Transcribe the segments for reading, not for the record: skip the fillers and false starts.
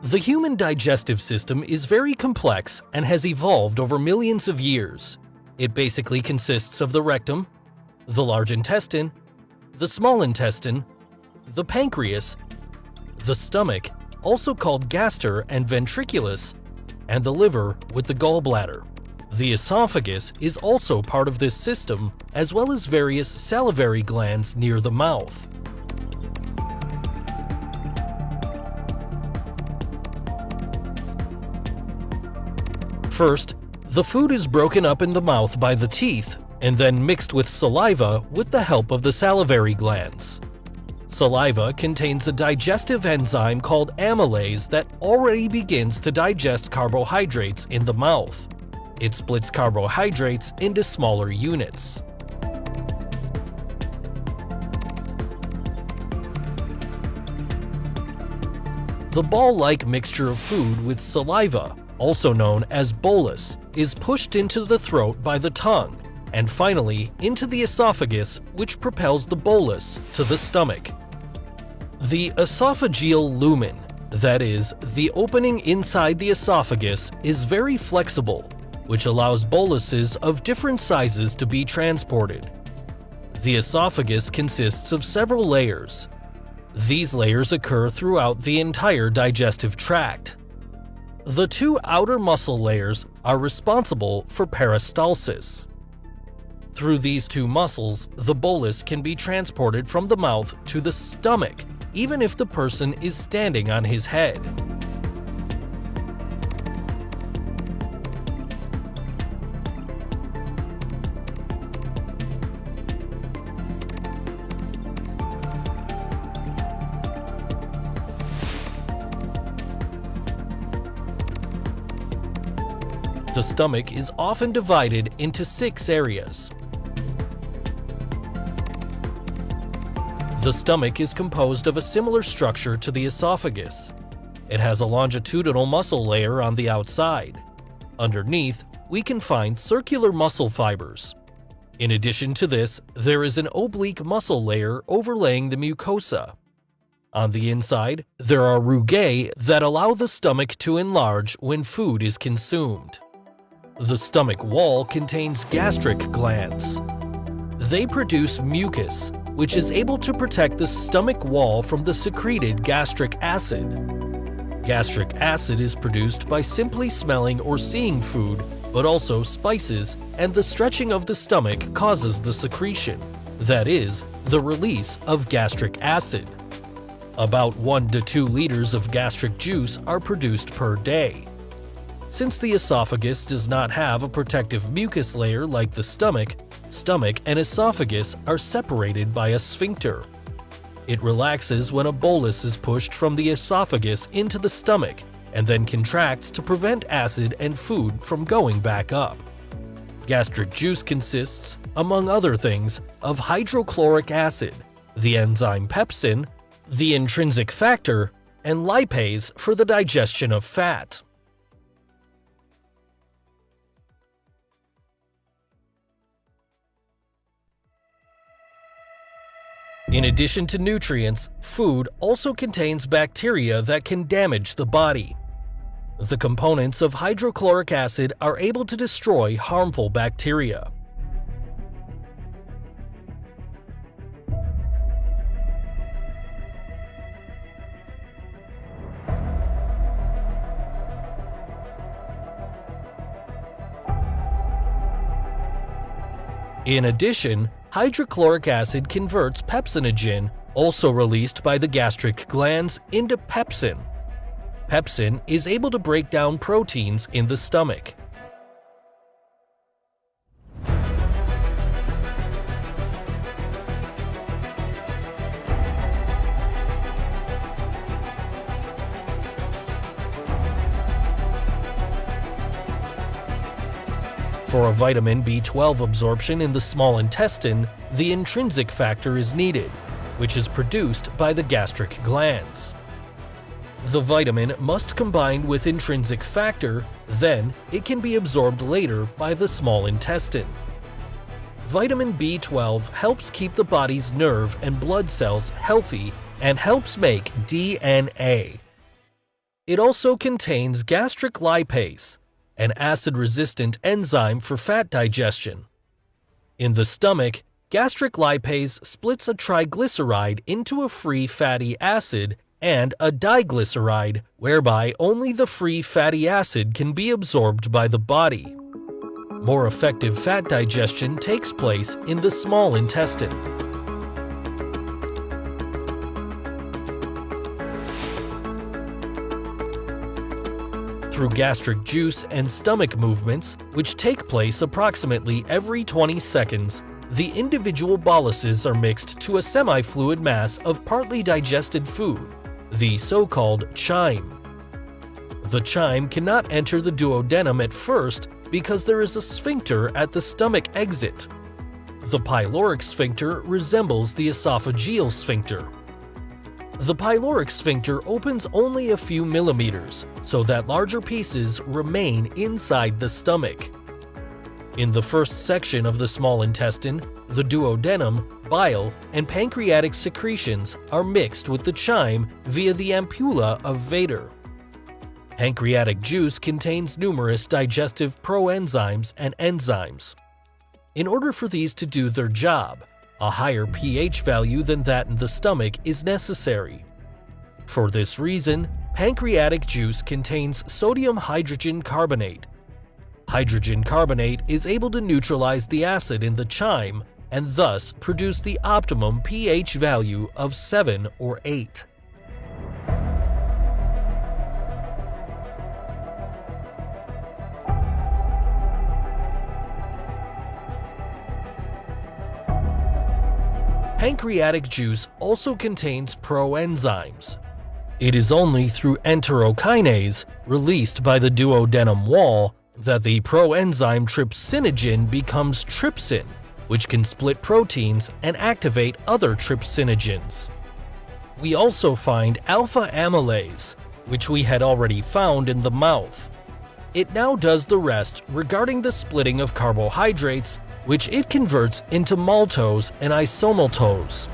The human digestive system is very complex and has evolved over millions of years. It basically consists of the rectum, the large intestine, the small intestine, the pancreas, the stomach, also called gaster and ventriculus, and the liver with the gallbladder. The esophagus is also part of this system, as well as various salivary glands near the mouth. First, the food is broken up in the mouth by the teeth and then mixed with saliva with the help of the salivary glands. Saliva contains a digestive enzyme called amylase that already begins to digest carbohydrates in the mouth. It splits carbohydrates into smaller units. The ball-like mixture of food with saliva, also known as bolus, is pushed into the throat by the tongue, and finally into the esophagus, which propels the bolus to the stomach. The esophageal lumen, that is, the opening inside the esophagus, is very flexible, which allows boluses of different sizes to be transported. The esophagus consists of several layers. These layers occur throughout the entire digestive tract. The two outer muscle layers are responsible for peristalsis. Through these two muscles, the bolus can be transported from the mouth to the stomach, even if the person is standing on his head. The stomach is often divided into 6 areas. The stomach is composed of a similar structure to the esophagus. It has a longitudinal muscle layer on the outside. Underneath, we can find circular muscle fibers. In addition to this, there is an oblique muscle layer overlaying the mucosa. On the inside, there are rugae that allow the stomach to enlarge when food is consumed. The stomach wall contains gastric glands. They produce mucus, which is able to protect the stomach wall from the secreted gastric acid. Gastric acid is produced by simply smelling or seeing food, but also spices, and the stretching of the stomach causes the secretion, that is, the release of gastric acid. About 1 to 2 liters of gastric juice are produced per day. Since the esophagus does not have a protective mucus layer like the stomach and esophagus are separated by a sphincter. It relaxes when a bolus is pushed from the esophagus into the stomach and then contracts to prevent acid and food from going back up. Gastric juice consists, among other things, of hydrochloric acid, the enzyme pepsin, the intrinsic factor, and lipase for the digestion of fat. In addition to nutrients, food also contains bacteria that can damage the body. The components of hydrochloric acid are able to destroy harmful bacteria. In addition, hydrochloric acid converts pepsinogen, also released by the gastric glands, into pepsin. Pepsin is able to break down proteins in the stomach. For a vitamin B12 absorption in the small intestine, the intrinsic factor is needed, which is produced by the gastric glands. The vitamin must combine with intrinsic factor, then it can be absorbed later by the small intestine. Vitamin B12 helps keep the body's nerve and blood cells healthy and helps make DNA. It also contains gastric lipase, an acid-resistant enzyme for fat digestion. In the stomach, gastric lipase splits a triglyceride into a free fatty acid and a diglyceride, whereby only the free fatty acid can be absorbed by the body. More effective fat digestion takes place in the small intestine. Through gastric juice and stomach movements, which take place approximately every 20 seconds, the individual boluses are mixed to a semi-fluid mass of partly digested food, the so-called chyme. The chyme cannot enter the duodenum at first because there is a sphincter at the stomach exit. The pyloric sphincter resembles the esophageal sphincter. The pyloric sphincter opens only a few millimeters, so that larger pieces remain inside the stomach. In the first section of the small intestine, the duodenum, bile, and pancreatic secretions are mixed with the chyme via the ampulla of Vater. Pancreatic juice contains numerous digestive proenzymes and enzymes. In order for these to do their job, a higher pH value than that in the stomach is necessary. For this reason, pancreatic juice contains sodium hydrogen carbonate. Hydrogen carbonate is able to neutralize the acid in the chyme and thus produce the optimum pH value of 7 or 8. Pancreatic juice also contains proenzymes. It is only through enterokinase, released by the duodenum wall, that the proenzyme trypsinogen becomes trypsin, which can split proteins and activate other trypsinogens. We also find alpha amylase, which we had already found in the mouth. It now does the rest regarding the splitting of carbohydrates, which it converts into maltose and isomaltose.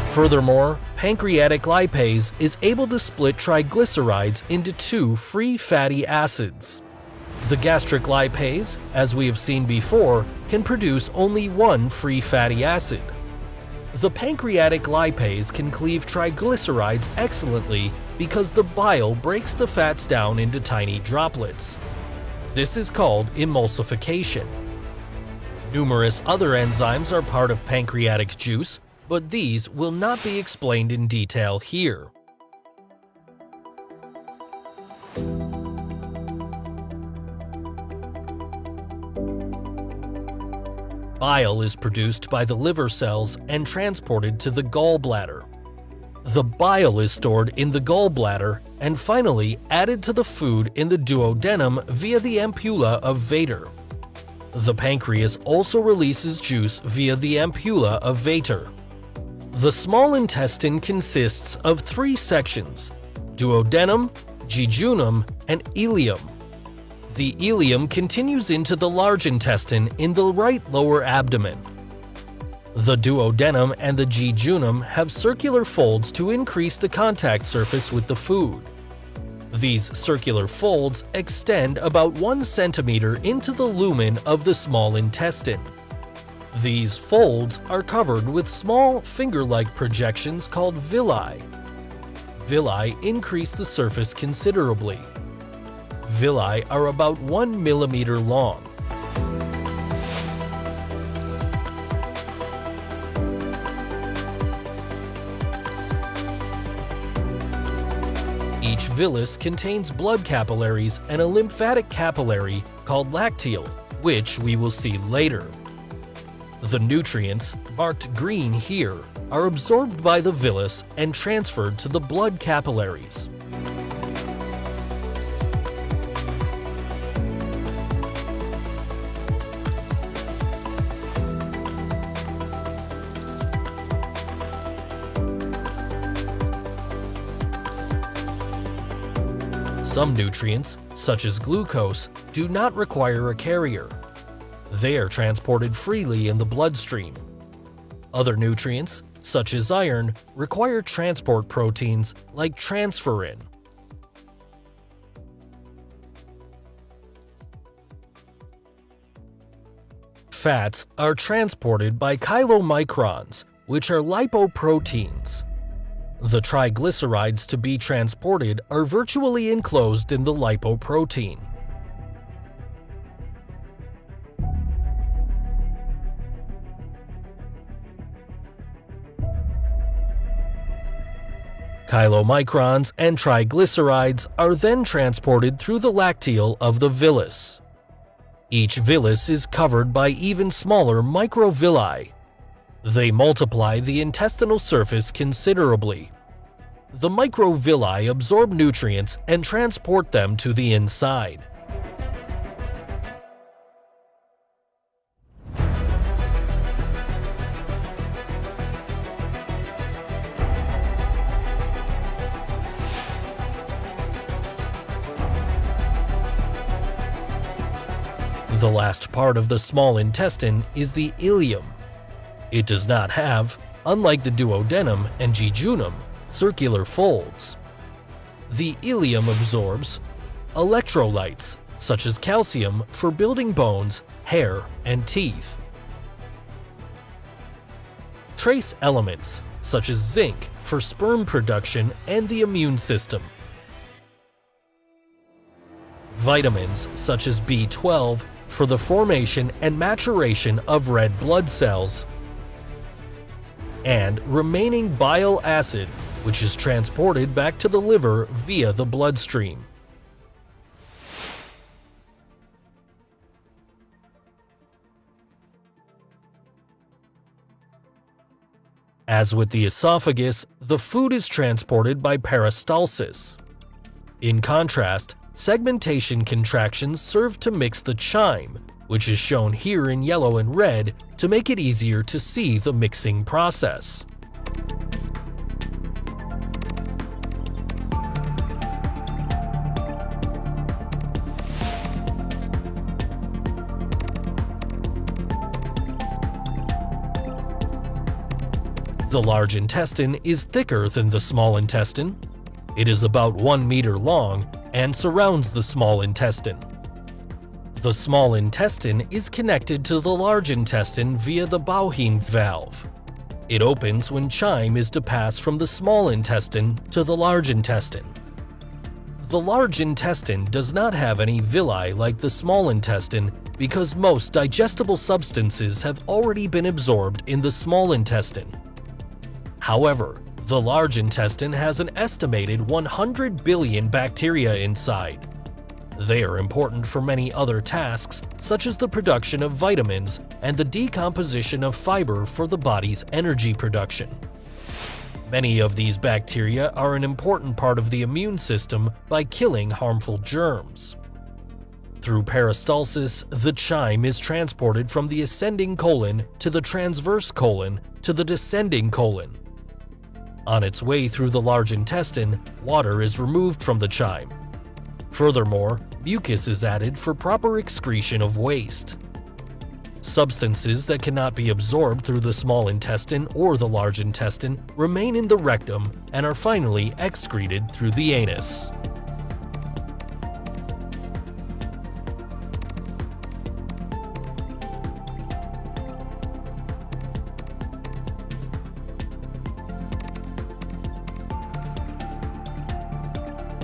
Furthermore, pancreatic lipase is able to split triglycerides into two free fatty acids. The gastric lipase, as we have seen before, can produce only one free fatty acid. The pancreatic lipase can cleave triglycerides excellently because the bile breaks the fats down into tiny droplets. This is called emulsification. Numerous other enzymes are part of pancreatic juice, but these will not be explained in detail here. Bile is produced by the liver cells and transported to the gallbladder. The bile is stored in the gallbladder and finally added to the food in the duodenum via the ampulla of Vater. The pancreas also releases juice via the ampulla of Vater. The small intestine consists of three sections: duodenum, jejunum, and ileum. The ileum continues into the large intestine in the right lower abdomen. The duodenum and the jejunum have circular folds to increase the contact surface with the food. These circular folds extend about 1 centimeter into the lumen of the small intestine. These folds are covered with small finger-like projections called villi. Villi increase the surface considerably. Villi are about 1 millimeter long. Each villus contains blood capillaries and a lymphatic capillary called lacteal, which we will see later. The nutrients, marked green here, are absorbed by the villus and transferred to the blood capillaries. Some nutrients, such as glucose, do not require a carrier. They are transported freely in the bloodstream. Other nutrients, such as iron, require transport proteins like transferrin. Fats are transported by chylomicrons, which are lipoproteins. The triglycerides to be transported are virtually enclosed in the lipoprotein. Chylomicrons and triglycerides are then transported through the lacteal of the villus. Each villus is covered by even smaller microvilli. They multiply the intestinal surface considerably. The microvilli absorb nutrients and transport them to the inside. The last part of the small intestine is the ileum. It does not have, unlike the duodenum and jejunum, circular folds. The ileum absorbs electrolytes, such as calcium, for building bones, hair, and teeth. Trace elements, such as zinc, for sperm production and the immune system. Vitamins, such as B12, for the formation and maturation of red blood cells. And remaining bile acid, which is transported back to the liver via the bloodstream. As with the esophagus, the food is transported by peristalsis. In contrast, segmentation contractions serve to mix the chyme, which is shown here in yellow and red, to make it easier to see the mixing process. The large intestine is thicker than the small intestine. It is about 1 meter long and surrounds the small intestine. The small intestine is connected to the large intestine via the Bowheen's valve. It opens when chyme is to pass from the small intestine to the large intestine. The large intestine does not have any villi like the small intestine because most digestible substances have already been absorbed in the small intestine. However, the large intestine has an estimated 100 billion bacteria inside. They are important for many other tasks, such as the production of vitamins and the decomposition of fiber for the body's energy production. Many of these bacteria are an important part of the immune system by killing harmful germs. Through peristalsis, the chyme is transported from the ascending colon to the transverse colon to the descending colon. On its way through the large intestine, water is removed from the chyme. Furthermore, mucus is added for proper excretion of waste. Substances that cannot be absorbed through the small intestine or the large intestine remain in the rectum and are finally excreted through the anus.